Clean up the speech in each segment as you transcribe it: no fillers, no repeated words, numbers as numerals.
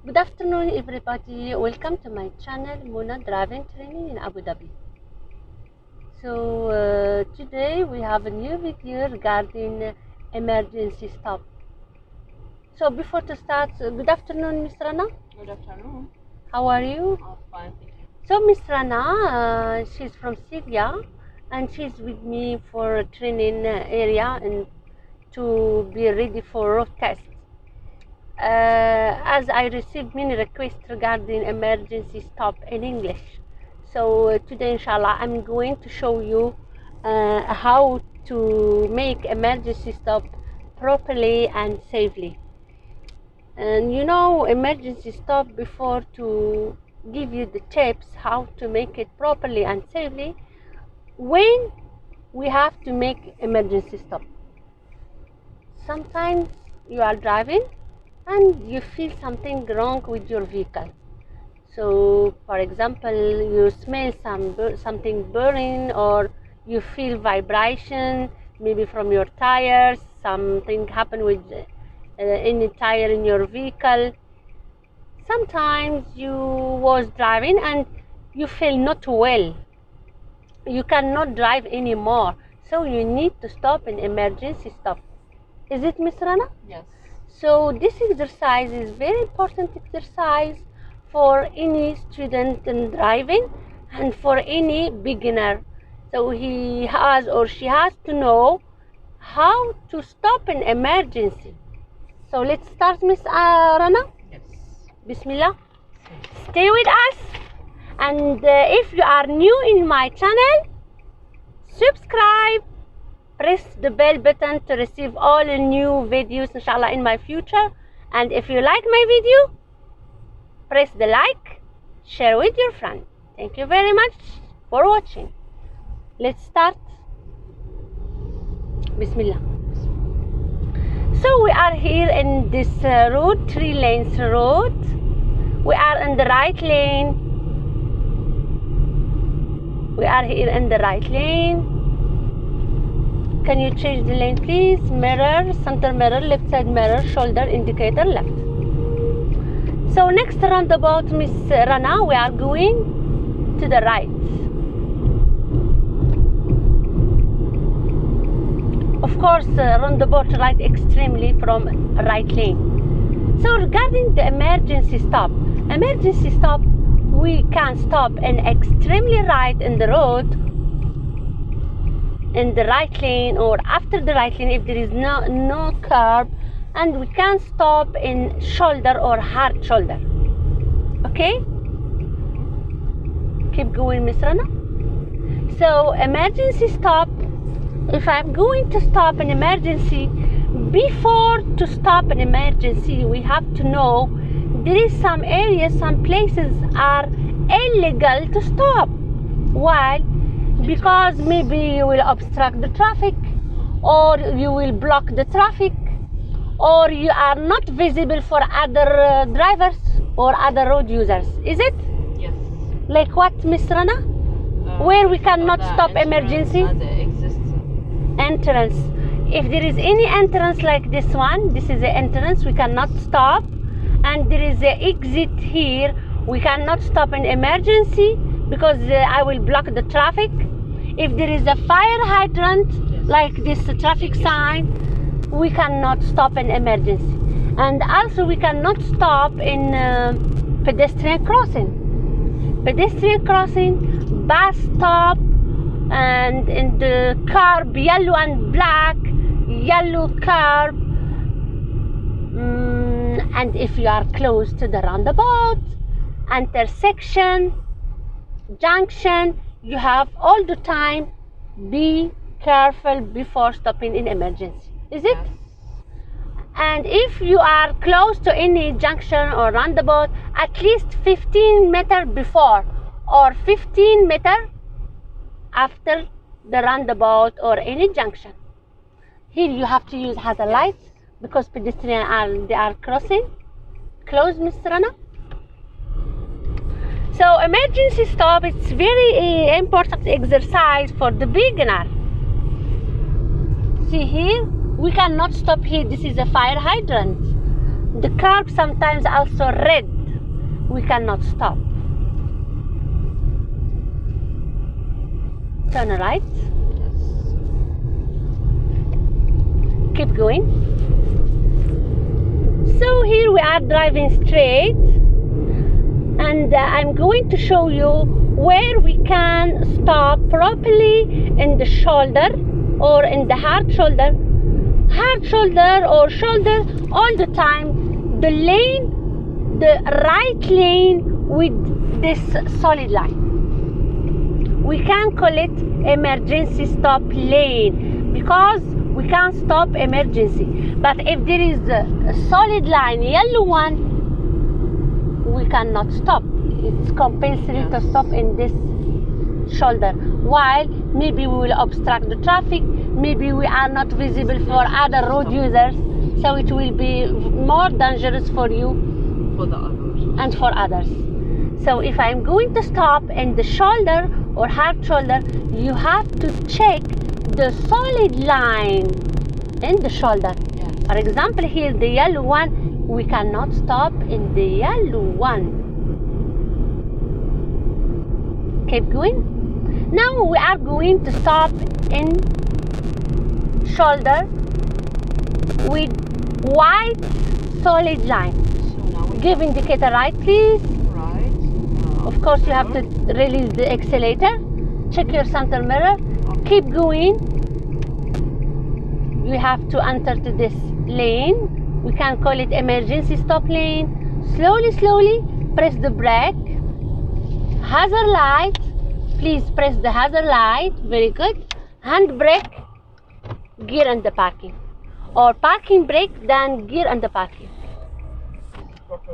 Good afternoon, everybody. Welcome to my channel, Mona Driving Training in Abu Dhabi. So today we have a new video regarding emergency stop. So before to start, good afternoon, Miss Rana. Good afternoon. How are you? I'm fine, thank you. So Miss Rana, she's from Syria, and she's with me for a training area and to be ready for road test. As I received many requests regarding emergency stop in English. So today, inshallah, I'm going to show you how to make emergency stop properly and safely. And you know, emergency stop, before to give you the tips how to make it properly and safely, when we have to make emergency stop. Sometimes you are driving and you feel something wrong with your vehicle. So for example, you smell something burning, or you feel vibration maybe from your tires, something happened with any tire in your vehicle. Sometimes you was driving and you feel not well, you cannot drive anymore, so you need to stop an emergency stop. Is it, Miss Rana? Yes. So this exercise is very important exercise for any student in driving and for any beginner. So he has or she has to know how to stop an emergency. So let's start, Miss Rana. Yes. Bismillah. Stay with us. And if you are new in my channel, subscribe. Press the bell button to receive all the new videos, inshallah, in my future. And if you like my video, press the like, share with your friend. Thank you very much for watching. Let's start. Bismillah. So we are here in this road, 3 lanes road. We are in the right lane. We are here in the right lane. Can you change the lane, please? Mirror, center mirror, left side mirror, shoulder indicator, left. So next roundabout, Miss Rana, we are going to the right. Of course, roundabout right extremely from right lane. So regarding the emergency stop, we can stop in extremely right in the road, in the right lane, or after the right lane if there is no curb, and we can stop in shoulder or hard shoulder. Okay, keep going, Miss Rana. So emergency stop, if I'm going to stop an emergency, before to stop an emergency we have to know there is some areas, some places are illegal to stop. Why? Because maybe you will obstruct the traffic, or you will block the traffic, or you are not visible for other drivers or other road users. Is it? Yes. Like what, Miss Rana? Where we cannot stop emergency? Entrance. If there is any entrance like this one, this is the entrance, we cannot stop. And there is an exit here, we cannot stop an emergency because I will block the traffic. If there is a fire hydrant, yes, like this traffic sign, we cannot stop an emergency. And also we cannot stop in pedestrian crossing. Pedestrian crossing, bus stop, and in the curb, yellow and black, yellow curb. And if you are close to the roundabout, intersection, junction, you have all the time be careful before stopping in emergency. Is it? Yes. And if you are close to any junction or roundabout, at least 15 meters before or 15 meters after the roundabout or any junction. Here you have to use hazard lights because pedestrians are crossing. Close, Mr. Rana. So emergency stop, it's very important exercise for the beginner. See here, we cannot stop here. This is a fire hydrant. The curb sometimes also red. we cannot stop. Turn right. Keep going. So here we are driving straight, and I'm going to show you where we can stop properly in the shoulder or in the hard shoulder or shoulder all the time. The lane, the right lane with this solid line. We can call it emergency stop lane because we can't stop emergency. But if there is a solid line, yellow one, we cannot stop. It's compulsory to stop in this shoulder. While maybe we will obstruct the traffic, maybe we are not visible for other road users, so it will be more dangerous for you and for others. So if I'm going to stop in the shoulder or hard shoulder, you have to check the solid line in the shoulder. Yes. For example, here the yellow one, we cannot stop in the yellow one. Keep going. Now we are going to stop in shoulder with white solid line. So now we Give indicator right, please. right. Of course, you have to release the accelerator. Check your center mirror. Keep going. We have to enter to this lane. We can call it emergency stop lane. Slowly, slowly, press the brake. Hazard light. Please press the hazard light. Very good. Hand brake. Gear and the parking. Or parking brake, then gear and the parking.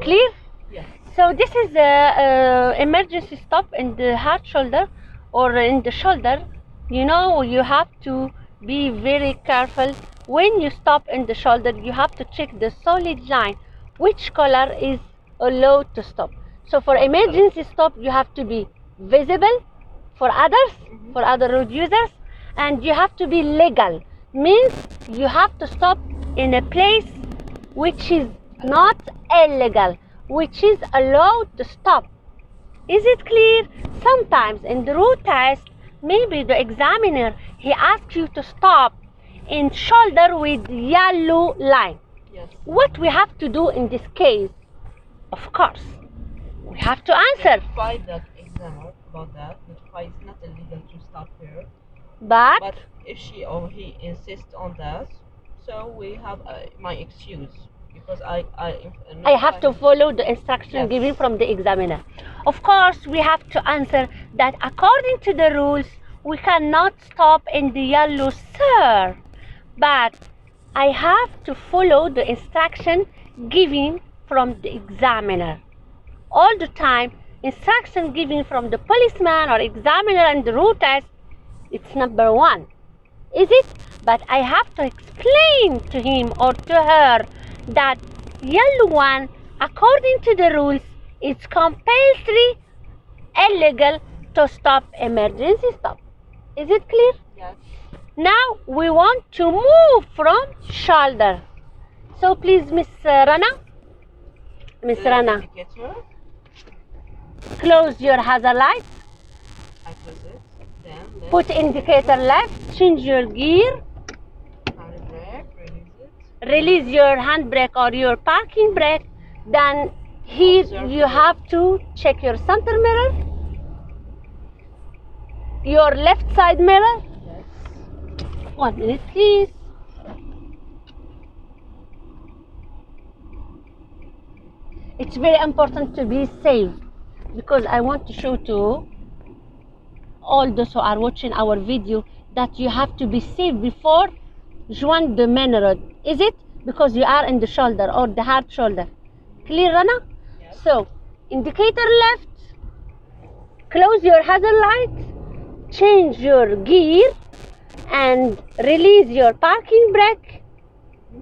Clear? Yes. So this is the emergency stop in the hard shoulder or in the shoulder. You know, you have to be very careful. When you stop in the shoulder, you have to check the solid line, which color is allowed to stop. So for emergency stop, you have to be visible for others, for other road users, and you have to be legal. Means you have to stop in a place which is not illegal, which is allowed to stop. Is it clear? Sometimes in the road test, maybe the examiner, he asks you to stop in shoulder with yellow line. Yes. What we have to do in this case? Of course, we have to answer. Notify that examiner about that. Notify it's not illegal to stop here. But But if she or he insists on that, so we have my excuse because I have to follow the instruction Yes. given from the examiner. Of course, we have to answer that according to the rules, we cannot stop in the yellow, sir. But I have to follow the instruction given from the examiner. All the time, instruction given from the policeman or examiner and the road test, it's number one. Is it? But I have to explain to him or to her that yellow one, according to the rules, it's compulsory illegal to stop emergency stop. Is it clear? Yes. Now we want to move from shoulder. So please, Miss Rana, Indicator. close your hazard light. I close it. Then let's Put indicator left. Change your gear. hand brake. Release it. Release your handbrake or your parking brake. Then here you have to check your center mirror, your left side mirror. Yes. 1 minute, please. It's very important to be safe because I want to show to all those who are watching our video that you have to be safe before join the main road. Is it? Because you are in the shoulder or the hard shoulder. Clear, Rana? Yes. So, indicator left, close your hazard light, change your gear and release your parking brake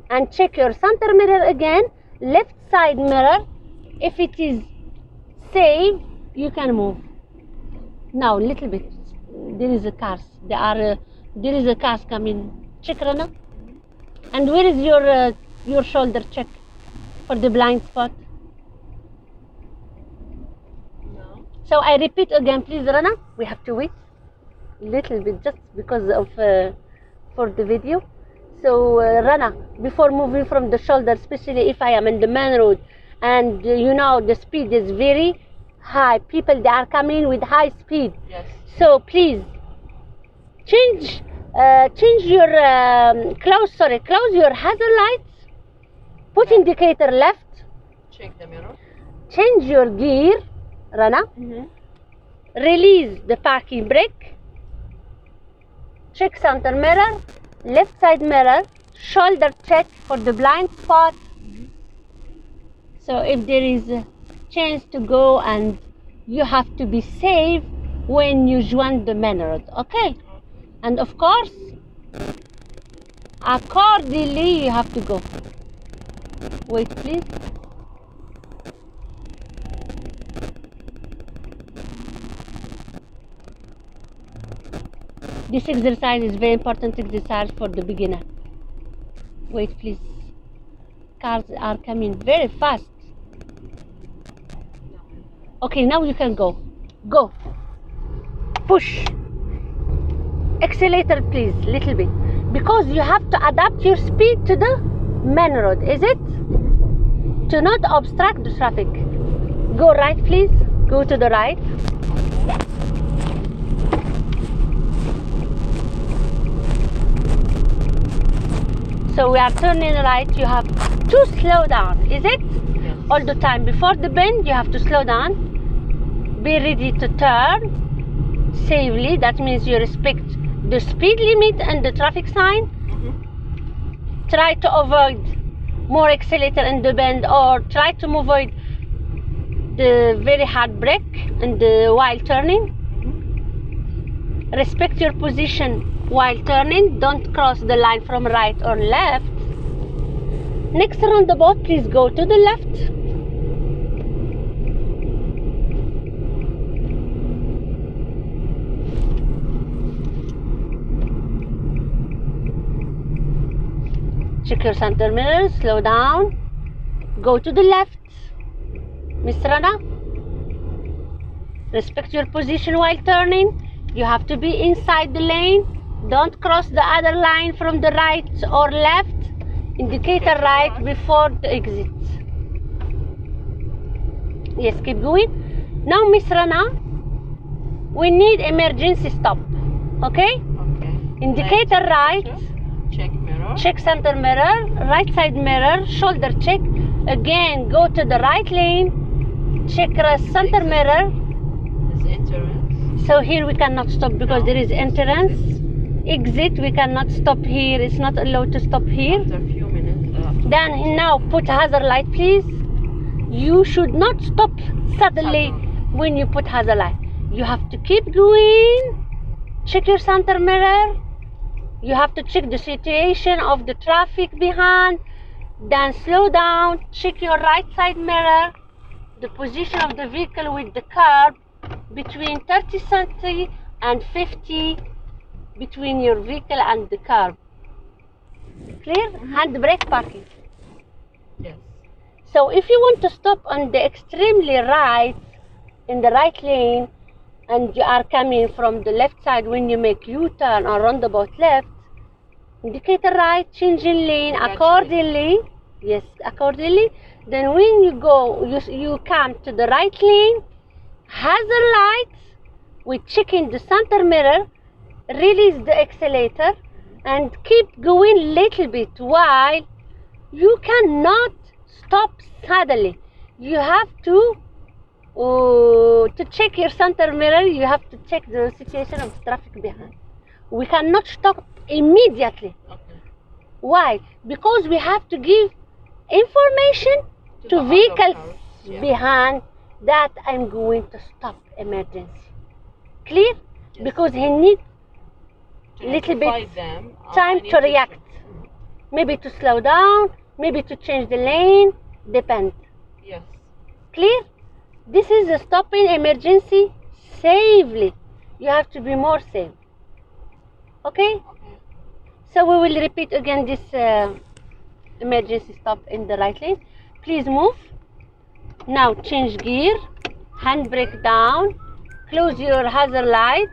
and check your center mirror again, left side mirror. If it is safe, you can move. Now, little bit. There is a cars. There is a cars coming. Check, Rana. And where is your shoulder check for the blind spot? So I repeat again, please, Rana. We have to wait a little bit just because of for the video. So Rana, before moving from the shoulder, especially if I am in the main road, and you know the speed is very high. People, they are coming with high speed. Yes. So please change your close your hazard lights. Put indicator left. Check the mirror. Change your gear, Rana. Release the parking brake. Check center mirror, left side mirror, shoulder check for the blind spot. So if there is a chance to go, and you have to be safe when you join the main road, okay? And of course, accordingly you have to go. Wait, please. This exercise is very important exercise for the beginner. Wait, please. Cars are coming very fast. Okay, now you can go. Go. Push. Accelerator, please, little bit. Because you have to adapt your speed to the main road, is it? To not obstruct the traffic. Go right, please. Go to the right. So we are turning right. You have to slow down, is it? Yes. All the time before the bend, you have to slow down. Be ready to turn safely. That means you respect the speed limit and the traffic sign. Try to avoid more accelerator in the bend, or try to avoid the very hard brake and while turning. Respect your position while turning. Don't cross the line from right or left. Next roundabout, please go to the left. Check your center mirror, slow down. Go to the left. Miss Rana, respect your position while turning. You have to be inside the lane. Don't cross the other line from the right or left. Indicator right before the exit. Yes, keep going. Now, Miss Rana, we need emergency stop. Okay? Okay. Indicator right. Check mirror. Check center mirror. Right side mirror. Shoulder check. Again, go to the right lane. Check center mirror. This entrance. So here we cannot stop because there is entrance. Exit, we cannot stop here. It's not allowed to stop here. After a few minutes. Then now put hazard light, please. You should not stop suddenly when you put hazard light. You have to keep going. Check your center mirror. You have to check the situation of the traffic behind. Then slow down. Check your right side mirror. The position of the vehicle with the curb between 30 cm and 50 between your vehicle and the curb. Clear? Handbrake parking. Yes. So if you want to stop on the extremely right, in the right lane, and you are coming from the left side, when you make U-turn or roundabout left, indicator right, changing lane accordingly. Yes, accordingly. Then when you go, you come to the right lane, hazard lights, with checking the center mirror, release the accelerator, and keep going little bit while you cannot stop suddenly. You have to check your center mirror. You have to check the situation of the traffic behind. We cannot stop immediately. Okay. Why? Because we have to give information to the vehicles other cars, behind that I'm going to stop emergency. Clear? Yes. Because he needs To little notify bit them, time I need to react. Maybe to slow down, maybe to change the lane, depend. Yes. Clear? This is a stopping emergency safely. You have to be more safe. Okay? Okay. So we will repeat again this emergency stop in the right lane. Please move. Now change gear. handbrake down, close your hazard light.